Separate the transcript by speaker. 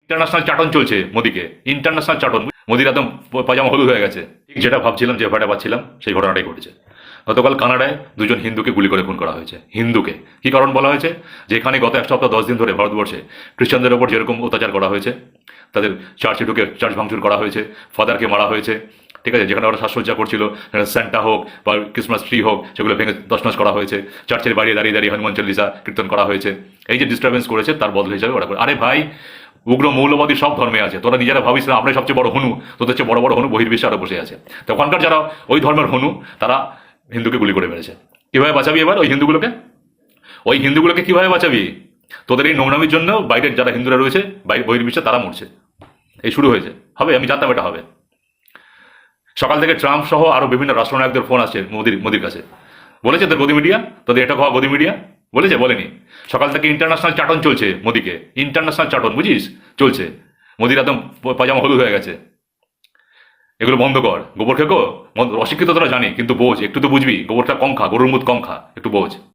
Speaker 1: International Chaton চলছে মোদিকে, international Chaton. মোদির একদম পাজামা হলুদ হয়ে গেছে। ঠিক যেটা ভাবছিলাম, যে ভয়টা পাচ্ছিলাম, সেই ঘটনাটাই ঘটেছে। গতকাল কানাডায় দুজন হিন্দুকে গুলি করে খুন করা হয়েছে। হিন্দুকে কি কারণ বলা হয়েছে? যে এখানে গত 1 সপ্তাহ 10 দিন ধরে ভারতবর্ষে খ্রিস্টানদের ওপর যেরকম অত্যাচার করা হয়েছে, তাদের চার্চে ঢুকে চার্চ ভাঙচুর করা হয়েছে, ফাদারকে মারা হয়েছে, ঠিক আছে, যেখানে ওরা সাজসজ্জা করছিল, স্যান্টা হোক বা ক্রিসমাস ট্রি হোক, সেগুলো ভেঙে তছনছ করা হয়েছে। চার্চের বাইরে দাঁড়িয়ে দাঁড়িয়ে হনুমান চল্লিশা কীর্তন করা হয়েছে। এই যে ডিস্টারবেন্স করেছে, তার বদল হিসাবে ওরা করে। আরে ভাই, উগ্র মৌলবাদী সব ধর্মে আছে। তোরা নিজেরা ভাবিস না আমরাই সবচেয়ে বড় হনু, তোদের চেয়ে বড় বড় হনু বহির্বিশ্বে আরো বসে আছে। তো ওখানকার যারা ওই ধর্মের হনু, তারা হিন্দুকে গুলি করে মেরেছে। কিভাবে বাঁচাবি এবার ওই হিন্দুগুলোকে? ওই হিন্দুগুলোকে কিভাবে বাঁচাবি? তোদের এই নোংরামির জন্য বাইরের যারা হিন্দুরা রয়েছে বহির্বিশ্বে, তারা মরছে। এই শুরু হয়েছে, হবে, আমি জানতাম এটা হবে। সকাল থেকে ট্রাম্প সহ আরো বিভিন্ন রাষ্ট্রনায়কদের ফোন আসছে মোদির কাছে। বলেছে তোর গদি মিডিয়া, তোদের এটা খাওয়া গদি মিডিয়া বলেছে? বলেনি। সকাল থেকে ইন্টারন্যাশনাল চাটন চলছে মোদিকে, ইন্টারন্যাশনাল চাটন, বুঝিস, চলছে। মোদির একদম পাজামা হলুদ হয়ে গেছে। এগুলো বন্ধ কর। গোবর খেকো, অশিক্ষিত তোরা জানি, কিন্তু বোঝ, একটু তো বুঝবি। গোবরটা কম খা, গরুর মুখ কম খা, একটু বোঝ।